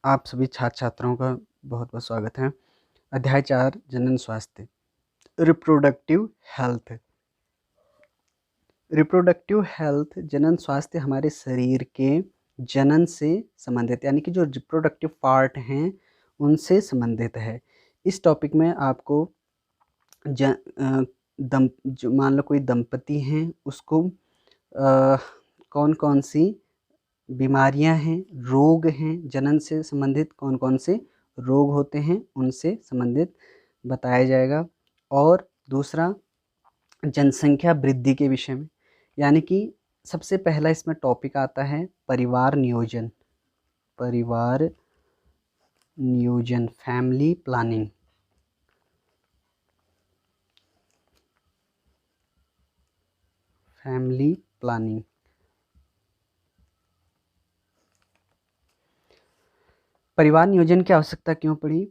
आप सभी छात्र छात्राओं का बहुत बहुत स्वागत है। अध्याय 4 जनन स्वास्थ्य रिप्रोडक्टिव हेल्थ। रिप्रोडक्टिव हेल्थ जनन स्वास्थ्य हमारे शरीर के जनन से संबंधित यानी कि जो रिप्रोडक्टिव पार्ट हैं उनसे संबंधित है। इस टॉपिक में आपको जो मान लो कोई दंपति हैं उसको कौन कौन सी बीमारियां हैं, रोग हैं, जनन से संबंधित कौन कौन से रोग होते हैं उनसे संबंधित बताया जाएगा। और दूसरा जनसंख्या वृद्धि के विषय में, यानी कि सबसे पहला इसमें टॉपिक आता है परिवार नियोजन। परिवार नियोजन, फैमिली प्लानिंग। Family planning. परिवार नियोजन की आवश्यकता क्यों पड़ी?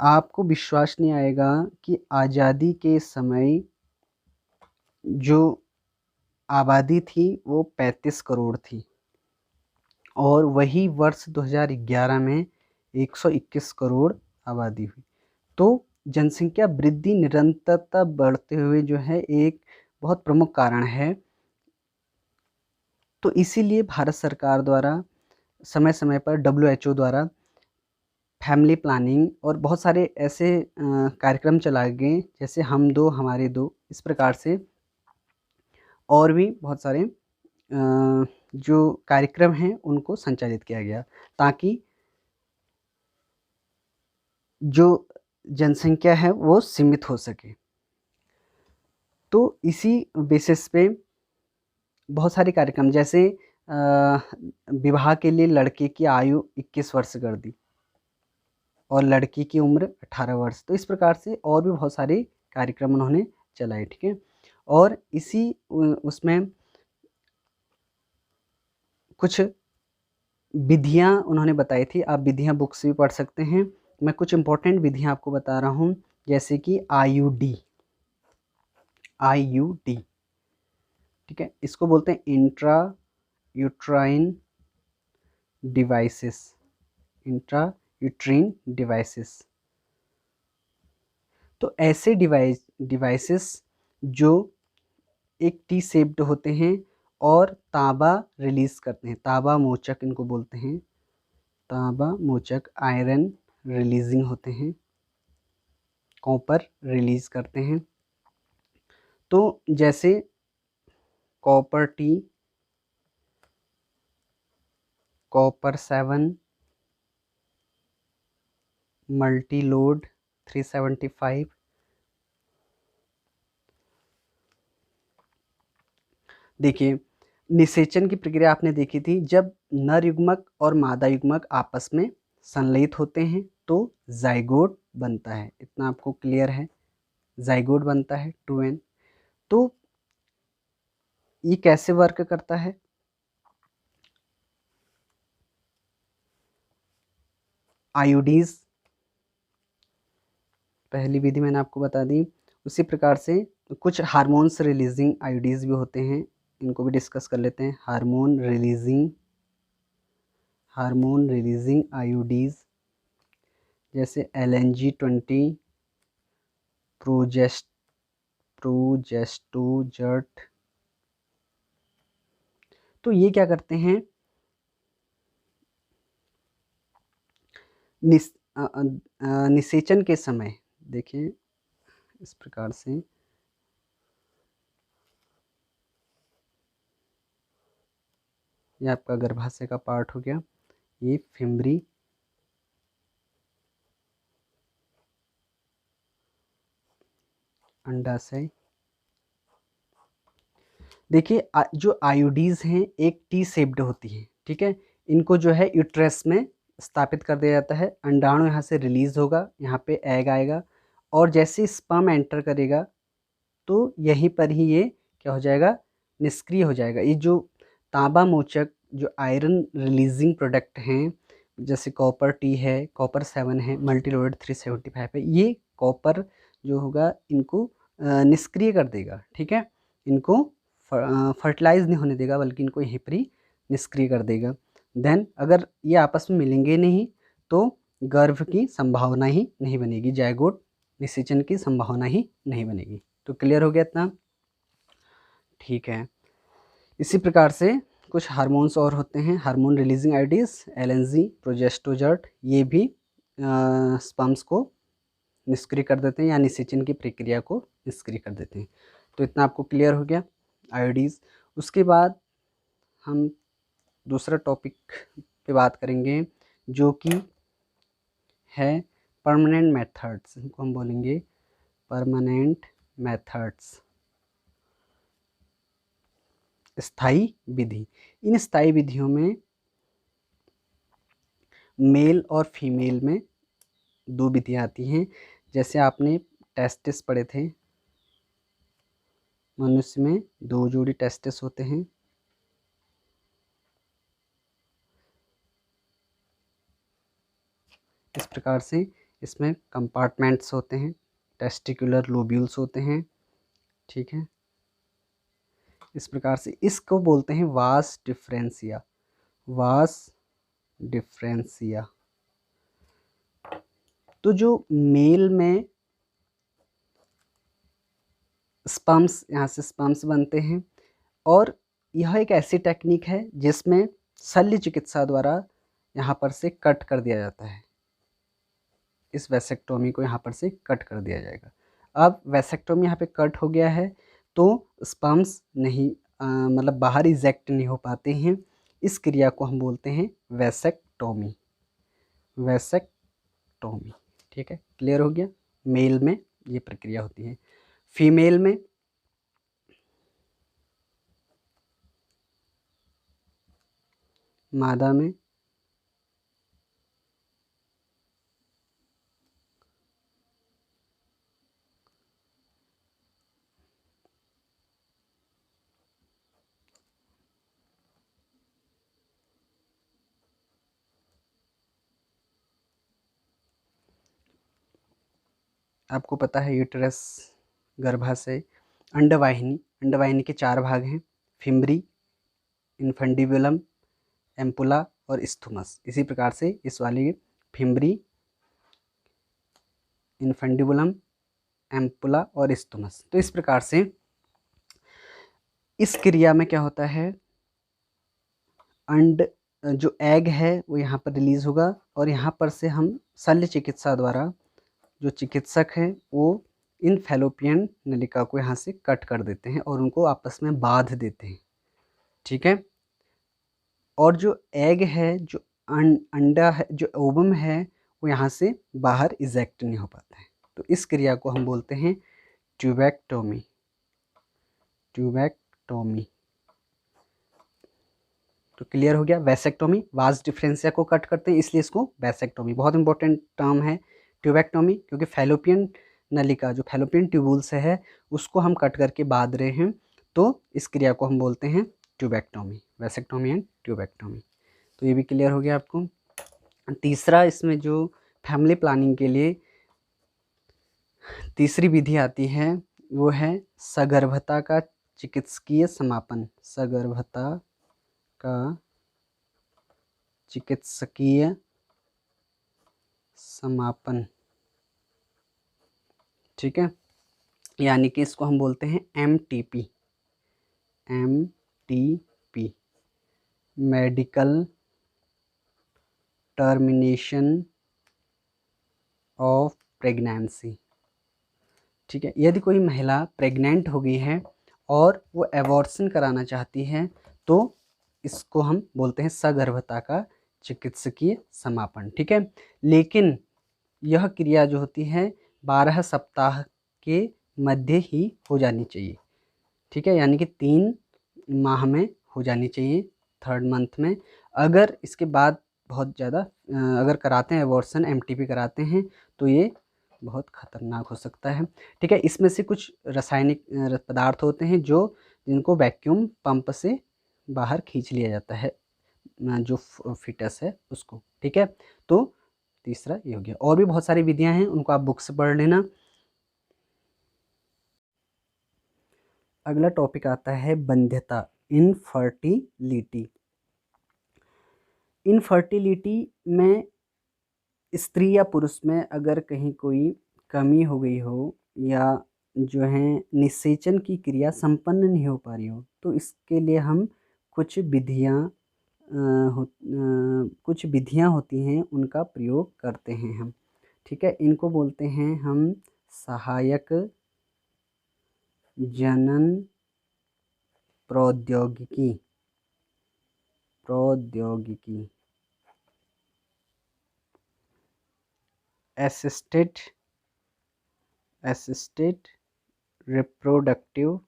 आपको विश्वास नहीं आएगा कि आज़ादी के समय जो आबादी थी वो 35 करोड़ थी और वही वर्ष 2011 में 121 करोड़ आबादी हुई। तो जनसंख्या वृद्धि निरंतरता बढ़ते हुए जो है एक बहुत प्रमुख कारण है। तो इसीलिए भारत सरकार द्वारा समय समय पर WHO द्वारा फैमिली प्लानिंग और बहुत सारे ऐसे कार्यक्रम चलाए गए, जैसे हम दो हमारे दो, इस प्रकार से और भी बहुत सारे जो कार्यक्रम हैं उनको संचालित किया गया ताकि जो जनसंख्या है वो सीमित हो सके। तो इसी बेसिस पे बहुत सारे कार्यक्रम, जैसे विवाह के लिए लड़के की आयु 21 वर्ष कर दी और लड़की की उम्र 18 वर्ष। तो इस प्रकार से और भी बहुत सारे कार्यक्रम उन्होंने चलाए, ठीक है। और इसी उसमें कुछ विधियां उन्होंने बताई थी। आप विधियां बुक से भी पढ़ सकते हैं। मैं कुछ इंपॉर्टेंट विधियां आपको बता रहा हूं, जैसे कि IUD। ठीक है, इसको बोलते हैं intra uterine devices. Intra uterine devices. तो ऐसे डिवाइसेस जो एक टी शेप्ड होते हैं और तांबा रिलीज करते हैं, तांबा मोचक इनको बोलते हैं। तांबा मोचक आयरन रिलीजिंग होते हैं, कॉपर रिलीज करते हैं। तो जैसे कॉपर टी, कॉपर 7, मल्टीलोड 375। देखिए, निषेचन की प्रक्रिया आपने देखी थी, जब नर युग्मक और मादा युग्मक आपस में संलयित होते हैं तो जाइगोट बनता है। इतना आपको क्लियर है? जाइगोट बनता है 2n। तो ये कैसे वर्क करता है? आयोडीज, पहली विधि मैंने आपको बता दी। उसी प्रकार से कुछ हार्मोन्स रिलीजिंग आयोडीज भी होते हैं, इनको भी डिस्कस कर लेते हैं। हार्मोन रिलीजिंग आयोडीज, जैसे LNG-20, प्रोजेस्टोजर्ट। तो ये क्या करते हैं? निषेचन के समय देखिए इस प्रकार से, ये आपका गर्भाशय का पार्ट हो गया, ये फिम्बरी, अंडाशय। देखिए जो आयोडीज हैं एक टी शेप्ड होती है, ठीक है। इनको जो है यूट्रस में स्थापित कर दिया जाता है। अंडाणु यहाँ से रिलीज होगा, यहाँ पे एग आएगा और जैसे स्पर्म एंटर करेगा तो यहीं पर ही ये क्या हो जाएगा? निष्क्रिय हो जाएगा। ये जो तांबा मोचक जो आयरन रिलीजिंग प्रोडक्ट हैं, जैसे कॉपर टी है, कॉपर 7 है, मल्टीलोडेड 375 है, ये कॉपर जो होगा इनको निष्क्रिय कर देगा, ठीक है। इनको फर्टिलाइज नहीं होने देगा, बल्कि इनको यहीं पर ही निष्क्रिय कर देगा। देन अगर ये आपस में मिलेंगे नहीं तो गर्भ की संभावना ही नहीं बनेगी, जायगोट निषेचन की संभावना ही नहीं बनेगी। तो क्लियर हो गया इतना? ठीक है। इसी प्रकार से कुछ हार्मोन्स और होते हैं, हार्मोन रिलीजिंग आइडिस, एलएनजी, प्रोजेस्टोजर्ट, ये भी स्पर्म्स को निष्क्रिय कर देते हैं या निषेचन की प्रक्रिया को निष्क्रिय कर देते हैं। तो इतना आपको क्लियर हो गया आयोडीज। उसके बाद हम दूसरा टॉपिक पे बात करेंगे जो कि है परमानेंट मेथड्स, इनको हम बोलेंगे परमानेंट मेथड्स, स्थायी विधि। इन स्थायी विधियों में मेल और फीमेल में दो विधियाँ आती हैं। जैसे आपने टेस्टिस पढ़े थे, मनुष्य में 2 जोड़ी टेस्टिस होते हैं। इस प्रकार से इसमें कंपार्टमेंट्स होते हैं, टेस्टिकुलर लोब्यूल्स होते हैं, ठीक है। इस प्रकार से इसको बोलते हैं वास डिफरेंशिया, वास डिफरेंशिया। तो जो मेल में स्पर्म्स, यहाँ से स्पर्म्स बनते हैं और यह एक ऐसी टेक्निक है जिसमें शल्य चिकित्सा द्वारा यहाँ पर से कट कर दिया जाता है। इस वैसेक्टोमी को यहाँ पर से कट कर दिया जाएगा। अब वैसेक्टोमी यहाँ पे कट हो गया है तो स्पर्म्स नहीं मतलब बाहर इजेक्ट नहीं हो पाते हैं। इस क्रिया को हम बोलते हैं वैसेक्टोमी, वैसेक्टोमी, ठीक है। क्लियर हो गया? मेल में ये प्रक्रिया होती है। फीमेल में मादा में आपको पता है यूट्रस, गर्भाशय, अंडवाहिनी, अंडवाहिनी के 4 भाग हैं, फिम्बरी, इन्फंडिबुलम, एम्पुला और इस्थुमस। इसी प्रकार से इस वाली फिम्बरी, इन्फंडिबुलम, एम्पुला और इस्थुमस। तो इस प्रकार से इस क्रिया में क्या होता है, अंड जो एग है वो यहाँ पर रिलीज होगा और यहाँ पर से हम शल्य चिकित्सा द्वारा जो चिकित्सक हैं वो इन फैलोपियन नलिका को यहाँ से कट कर देते हैं और उनको आपस में बांध देते हैं, ठीक है। और जो एग है, जो अंडा है, जो ओवम है, वो यहाँ से बाहर इजेक्ट नहीं हो पाता है। तो इस क्रिया को हम बोलते हैं ट्यूबेक्टोमी, ट्यूबेक्टोमी। तो क्लियर हो गया? वैसेक्टोमी, वास डिफरेंशिया को कट करते हैं इसलिए इसको वैसेक्टोमी, बहुत इंपॉर्टेंट टर्म है ट्यूबेक्टोमी, क्योंकि फैलोपियन नलिका जो फैलोपियन ट्यूबुल्स है उसको हम कट करके बांध रहे हैं। तो इस क्रिया को हम बोलते हैं ट्यूबेक्टोमी, वैसेक्टोमी एंड ट्यूबेक्टोमी। तो ये भी क्लियर हो गया आपको। तीसरा इसमें जो फैमिली प्लानिंग के लिए तीसरी विधि आती है वो है सगर्भता का चिकित्सकीय समापन, सगर्भता का चिकित्सकीय समापन, ठीक है। यानी कि इसको हम बोलते हैं MTP, MTP, medical termination of pregnancy, ठीक है। यदि कोई महिला प्रेग्नेंट हो गई है और वो एबॉर्शन कराना चाहती है तो इसको हम बोलते हैं सगर्भता का चिकित्सकीय समापन, ठीक है। लेकिन यह क्रिया जो होती है 12 सप्ताह के मध्य ही हो जानी चाहिए, ठीक है। यानी कि 3 माह में हो जानी चाहिए, 3rd मंथ में। अगर इसके बाद बहुत ज़्यादा अगर कराते हैं एबॉर्शन, MTP कराते हैं तो ये बहुत ख़तरनाक हो सकता है, ठीक है। इसमें से कुछ रासायनिक पदार्थ होते हैं जिनको वैक्यूम पंप से बाहर खींच लिया जाता है जो फिटस है उसको, ठीक है। तो तीसरा ये हो गया। और भी बहुत सारी विधियां हैं, उनको आप बुक से पढ़ लेना। अगला टॉपिक आता है बंध्यता, इनफर्टिलिटी। इनफर्टिलिटी में स्त्री या पुरुष में अगर कहीं कोई कमी हो गई हो या जो है निषेचन की क्रिया संपन्न नहीं हो पा रही हो, तो इसके लिए हम कुछ कुछ विधियां होती हैं उनका प्रयोग करते हैं हम। ठीक है, इनको बोलते हैं हम सहायक जनन प्रौद्योगिकी। असिस्टेड रिप्रोडक्टिव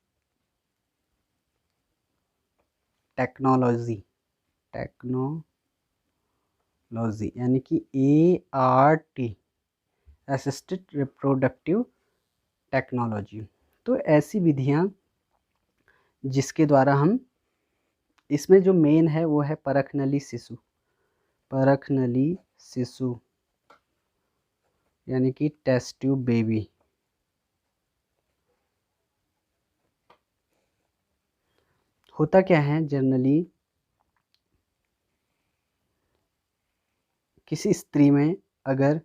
टेक्नोलॉजी यानी कि ART, असिस्टेड रिप्रोडक्टिव टेक्नोलॉजी। तो ऐसी विधियां जिसके द्वारा हम, इसमें जो मेन है वो है परखनली शिशु यानी कि टेस्ट ट्यूब बेबी। होता क्या है, जनरली किसी स्त्री में अगर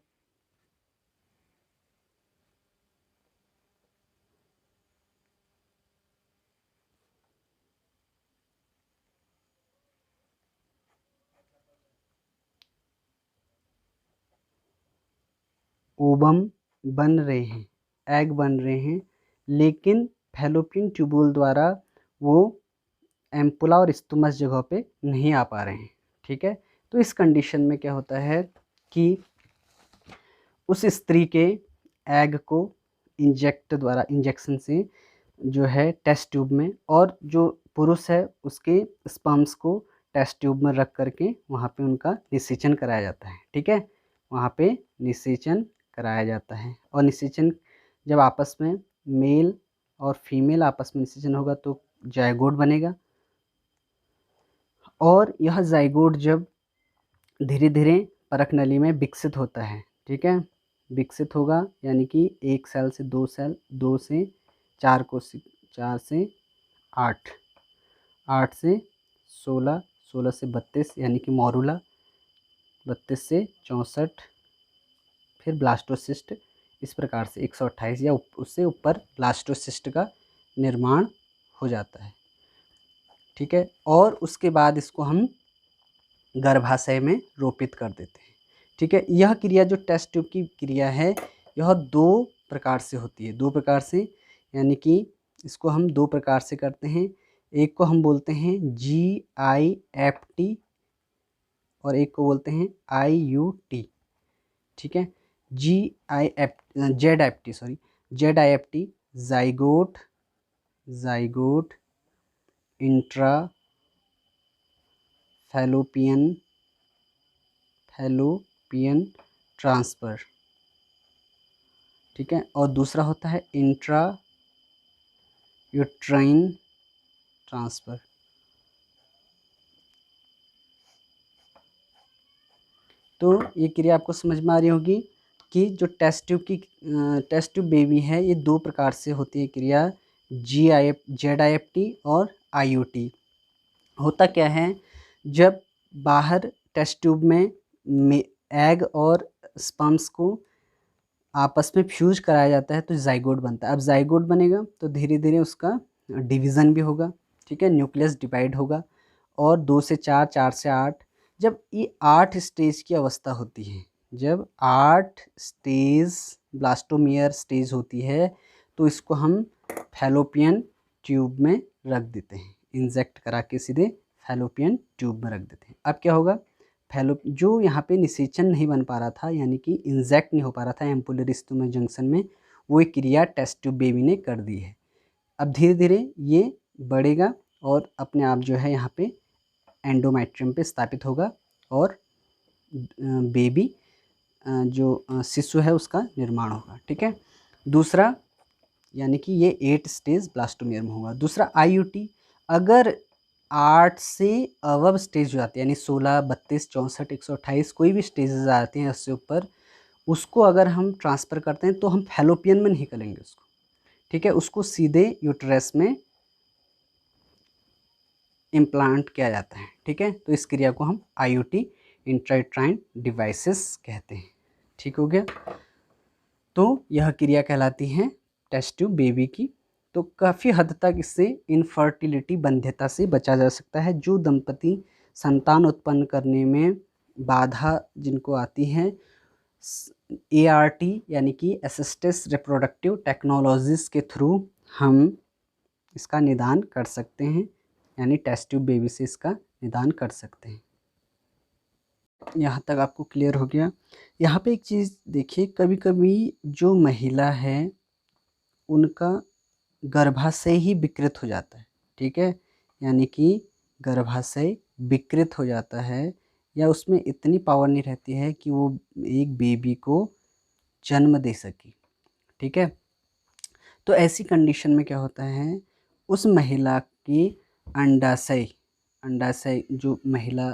ओवम बन रहे हैं, एग बन रहे हैं, लेकिन फैलोपियन ट्यूबुल द्वारा वो एम्पुला और स्टुमस जगह पे नहीं आ पा रहे हैं। ठीक है, तो इस कंडीशन में क्या होता है कि उस स्त्री के एग को इंजेक्शन से जो है टेस्ट ट्यूब में, और जो पुरुष है उसके स्पर्म्स को टेस्ट ट्यूब में रख करके वहाँ पे उनका निषेचन कराया जाता है। ठीक है, वहाँ पे निषेचन कराया जाता है, और निषेचन जब आपस में मेल और फीमेल आपस में निषेचन होगा तो जायगोट बनेगा, और यह जायगोट जब धीरे धीरे परख नली में विकसित होता है, ठीक है, विकसित होगा यानी कि 1 सेल से 2 सेल, 2 से 4 4 से 8, 8 से 16, 16 से 32 यानी कि मॉरूला, 32 से 64, फिर ब्लास्टोसिस्ट, इस प्रकार से 128 या उससे ऊपर ब्लास्टोसिस्ट का निर्माण हो जाता है। ठीक है, और उसके बाद इसको हम गर्भाशय में रोपित कर देते हैं। ठीक है, यह क्रिया जो टेस्ट ट्यूब की क्रिया है यह 2 प्रकार से होती है, 2 प्रकार से, यानी कि इसको हम 2 प्रकार से करते हैं। एक को हम बोलते हैं GIFT और एक को बोलते हैं IUT। ठीक है, ZIFT zygote intra fallopian transfer. ठीक है, और दूसरा होता है इंट्रा यूट्राइन ट्रांसफर। तो ये क्रिया आपको समझ में आ रही होगी कि जो टेस्ट ट्यूब बेबी है ये 2 प्रकार से होती है क्रिया, ZIFT और IUT। होता क्या है, जब बाहर टेस्ट ट्यूब में एग और स्पर्म्स को आपस में फ्यूज कराया जाता है तो जाइगोट बनता है। अब जाइगोट बनेगा तो धीरे धीरे उसका डिवीज़न भी होगा। ठीक है, न्यूक्लियस डिवाइड होगा, और 2 से 4, 4 से 8, जब ये 8 स्टेज की अवस्था होती है, जब 8 स्टेज ब्लास्टोमियर स्टेज होती है, तो इसको हम फैलोपियन ट्यूब में रख देते हैं, इंजेक्ट करा के सीधे फैलोपियन ट्यूब में रख देते हैं। अब क्या होगा, जो यहाँ पे निषेचन नहीं बन पा रहा था, यानी कि इंजेक्ट नहीं हो पा रहा था एम्पुलर स्टोमच जंक्शन में, वो एक क्रिया टेस्ट ट्यूब बेबी ने कर दी है। अब धीरे धीरे ये बढ़ेगा और अपने आप जो है यहाँ पे एंडोमेट्रियम पे स्थापित होगा, और बेबी जो शिशु है उसका निर्माण होगा। ठीक है, दूसरा यानी कि ये 8 स्टेज ब्लास्टोमियर में होगा। दूसरा IUT, अगर 8 से अबव स्टेज हो जाती है, यानी 16, 32, 64, 128 कोई भी स्टेजेस आ जाती हैं उससे ऊपर, उसको अगर हम ट्रांसफ़र करते हैं तो हम फैलोपियन में नहीं करेंगे उसको। ठीक है, उसको सीधे यूट्रस में इम्प्लांट किया जाता है। ठीक है, तो इस क्रिया को हम IUT इंट्रायूट्राइन डिवाइसेस कहते हैं। ठीक हो गया। तो यह क्रिया कहलाती है टेस्ट ट्यूब बेबी की। तो काफ़ी हद तक इससे इनफर्टिलिटी, बंध्यता से बचा जा सकता है। जो दंपति संतान उत्पन्न करने में बाधा जिनको आती है, ART यानी कि असिस्टेड रिप्रोडक्टिव टेक्नोलॉजीज के थ्रू हम इसका निदान कर सकते हैं, यानी टेस्ट ट्यूब बेबी से इसका निदान कर सकते हैं। यहाँ तक आपको क्लियर हो गया। यहाँ पे एक चीज़ देखिए, कभी कभी जो महिला है उनका गर्भाशय ही विकृत हो जाता है। ठीक है, यानी कि गर्भाशय विकृत हो जाता है, या उसमें इतनी पावर नहीं रहती है कि वो एक बेबी को जन्म दे सके। ठीक है, तो ऐसी कंडीशन में क्या होता है, उस महिला की अंडाशय जो महिला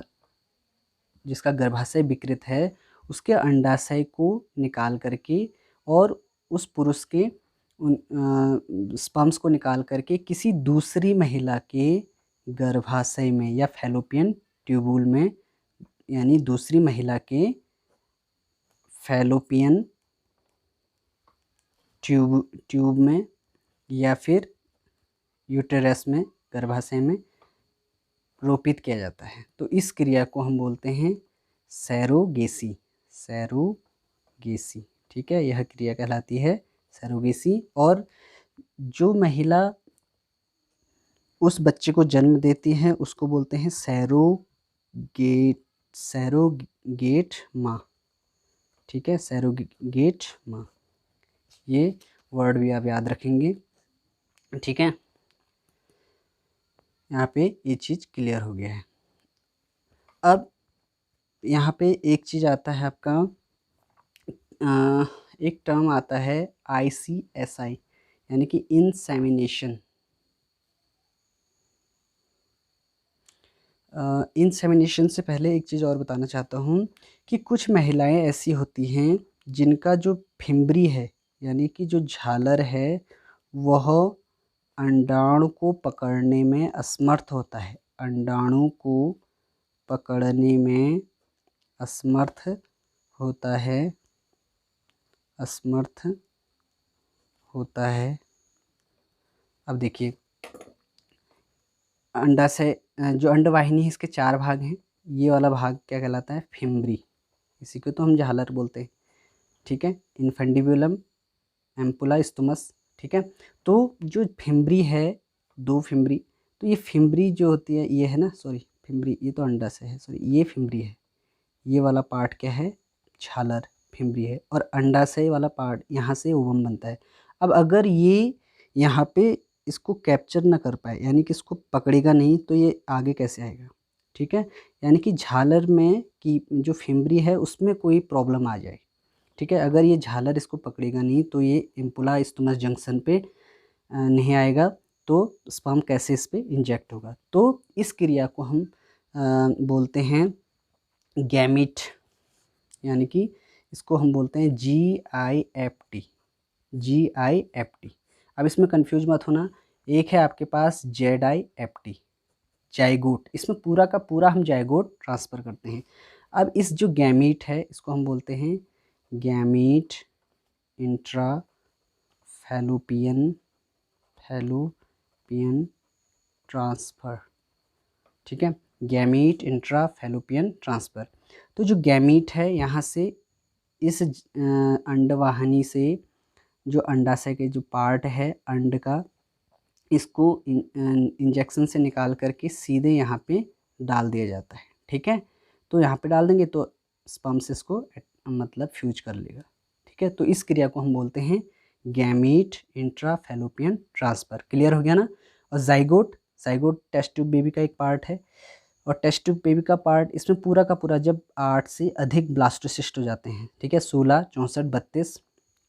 जिसका गर्भाशय विकृत है, उसके अंडाशय को निकाल करके और उस पुरुष के स्पर्म्स को निकाल करके किसी दूसरी महिला के गर्भाशय में या फैलोपियन ट्यूबुल में, यानी दूसरी महिला के फैलोपियन ट्यूब में या फिर यूटेरस में, गर्भाशय में रोपित किया जाता है। तो इस क्रिया को हम बोलते हैं सैरोगेसी। ठीक है, यह क्रिया कहलाती है सैरोगेसी। और जो महिला उस बच्चे को जन्म देती है उसको बोलते हैं सैरोगेट माँ। ठीक है, सैरोगेट माँ, ये वर्ड भी आप याद रखेंगे। ठीक है, यहाँ पे ये चीज़ क्लियर हो गया है। अब यहाँ पे एक चीज़ आता है आपका, एक टर्म आता है ICSI, यानी कि इंसेमिनेशन। इंसेमिनेशन से पहले एक चीज़ और बताना चाहता हूँ कि कुछ महिलाएं ऐसी होती हैं जिनका जो फिम्बरी है, यानी कि जो झालर है, वह अंडाणु को पकड़ने में असमर्थ होता है। अंडाणु को पकड़ने में असमर्थ होता है। अब देखिए, अंडाशय जो अंडवाहिनी है, इसके 4 भाग हैं। ये वाला भाग क्या कहलाता है, फिम्बरी। इसी को तो हम झालर बोलते हैं। ठीक है, इन्फंडिबुलम, एम्पुला, स्टोमस। ठीक है, तो जो फिम्बरी है, 2 फिम्बरी, तो ये फिम्बरी जो होती है, ये है ना, सॉरी फिम्बरी, ये तो अंडाशय है, सॉरी ये फिम्बरी है। ये वाला पार्ट क्या है, झालर, फिम्बरी है। और अंडाशय वाला पार्ट, यहाँ से ओवम बनता है। अब अगर ये यहाँ पे इसको कैप्चर ना कर पाए, यानी कि इसको पकड़ेगा नहीं, तो ये आगे कैसे आएगा। ठीक है, यानी कि झालर में की जो फिम्बरी है उसमें कोई प्रॉब्लम आ जाए। ठीक है, अगर ये झालर इसको पकड़ेगा नहीं तो ये इम्पुला स्टोमस जंक्शन पे नहीं आएगा, तो स्पर्म कैसे इस पे इंजेक्ट होगा। तो इस क्रिया को हम बोलते हैं गैमीट, यानी कि इसको हम बोलते हैं GIFT। अब इसमें कंफ्यूज मत होना, एक है आपके पास ZIFT, जाइगोट। इसमें पूरा का पूरा हम जाइगोट ट्रांसफ़र करते हैं। अब इस जो गैमीट है, इसको हम बोलते हैं गैमीट इंट्रा फैलोपियन ट्रांसफ़र। ठीक है, गैमीट इंट्रा फैलोपियन ट्रांसफ़र। तो जो गैमीट है, यहाँ से इस अंडवाहिनी से जो अंडाशय के जो पार्ट है अंड का, इसको इंजेक्शन से निकाल करके सीधे यहाँ पे डाल दिया जाता है। ठीक है, तो यहाँ पे डाल देंगे तो स्पर्म से इसको मतलब फ्यूज कर लेगा। ठीक है, तो इस क्रिया को हम बोलते हैं gamete intra fallopian transfer. Clear हो गया ना। और जाइगोट टेस्ट ट्यूब बेबी का एक पार्ट है। और टेस्ट ट्यूब बेबी का पार्ट, इसमें पूरा का पूरा जब 8 से अधिक ब्लास्टोसिस्ट हो जाते हैं, ठीक है, 16, 64, 32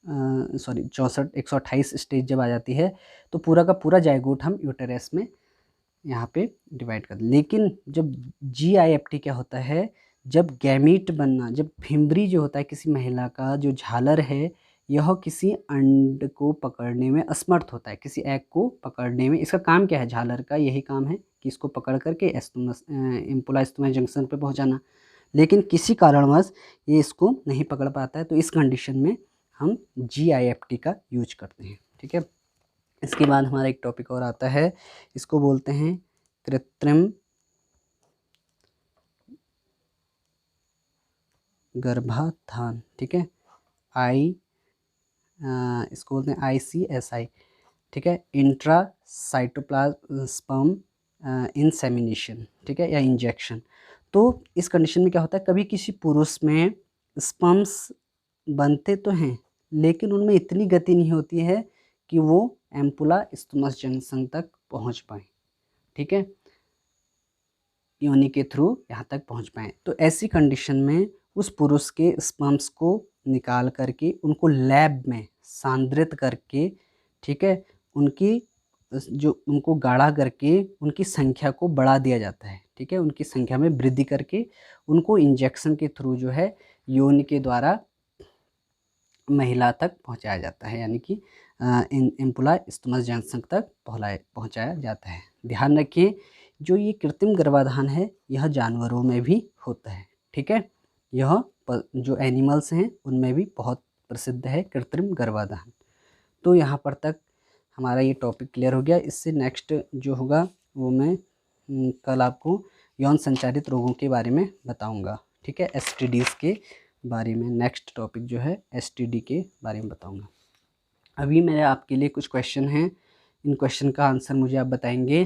64, 128 स्टेज जब आ जाती है, तो पूरा का पूरा जाइगोट हम यूटेरस में यहाँ पे डिवाइड कर। लेकिन जब GIFT क्या होता है, जब गैमीट बनना, जब फिम्बरी जो होता है किसी महिला का जो झालर है, यह किसी अंड को पकड़ने में असमर्थ होता है, किसी एग को पकड़ने में। इसका काम क्या है, झालर का यही काम है कि इसको पकड़ करके इम्पुला स्टोमस जंक्शन पे पहुंचाना। लेकिन किसी कारणवश ये इसको नहीं पकड़ पाता है, तो इस कंडीशन में हम GIFT का यूज करते हैं। ठीक है, इसके बाद हमारा एक टॉपिक और आता है, इसको बोलते हैं कृत्रिम गर्भाधान। ठीक है, इसको बोलते हैं ICSI। ठीक है, इंट्रा साइटोप्लाज्म इंसेमिनेशन, ठीक है, या इंजेक्शन। तो इस कंडीशन में क्या होता है, कभी किसी पुरुष में स्पर्म्स बनते तो हैं लेकिन उनमें इतनी गति नहीं होती है कि वो एम्पुला स्टोमस जंक्शन तक पहुंच पाए। ठीक है, योनि के थ्रू यहाँ तक पहुंच पाए। तो ऐसी कंडीशन में उस पुरुष के स्पर्म्स को निकाल करके उनको लैब में सांद्रित करके, ठीक है, उनको गाढ़ा करके उनकी संख्या को बढ़ा दिया जाता है। ठीक है, उनकी संख्या में वृद्धि करके उनको इंजेक्शन के थ्रू जो है योनि के द्वारा महिला तक पहुंचाया जाता है, यानी कि एम्पुला स्टोमस जंक्शन तक पहुंचाया जाता है। ध्यान रखिए, जो ये कृत्रिम गर्भाधान है यह जानवरों में भी होता है। ठीक है, यह जो एनिमल्स हैं उनमें भी बहुत प्रसिद्ध है कृत्रिम गर्भाधान। तो यहाँ पर तक हमारा ये टॉपिक क्लियर हो गया। इससे नेक्स्ट जो होगा वो मैं कल आपको यौन संचारित रोगों के बारे में बताऊंगा। ठीक है, STDs के बारे में नेक्स्ट टॉपिक जो है STD के बारे में बताऊंगा। अभी मेरे आपके लिए कुछ क्वेश्चन हैं, इन क्वेश्चन का आंसर मुझे आप बताएंगे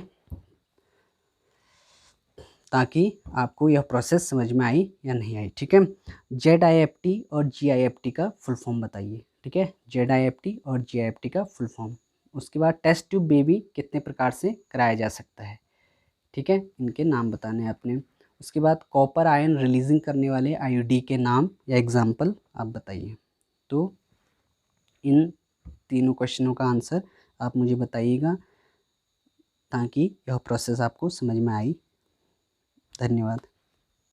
ताकि आपको यह प्रोसेस समझ में आई या नहीं आई। ठीक है, ZIFT और GIFT का फुल फॉर्म बताइए। ठीक है, ZIFT और GIFT का फुल फॉर्म। उसके बाद टेस्ट ट्यूब बेबी कितने प्रकार से कराया जा सकता है। ठीक है, इनके नाम बताने हैं आपने। उसके बाद कॉपर आयन रिलीजिंग करने वाले IUD के नाम या एग्जाम्पल आप बताइए। तो इन तीनों क्वेश्चनों का आंसर आप मुझे बताइएगा ताकि यह प्रोसेस आपको समझ में आई। धन्यवाद।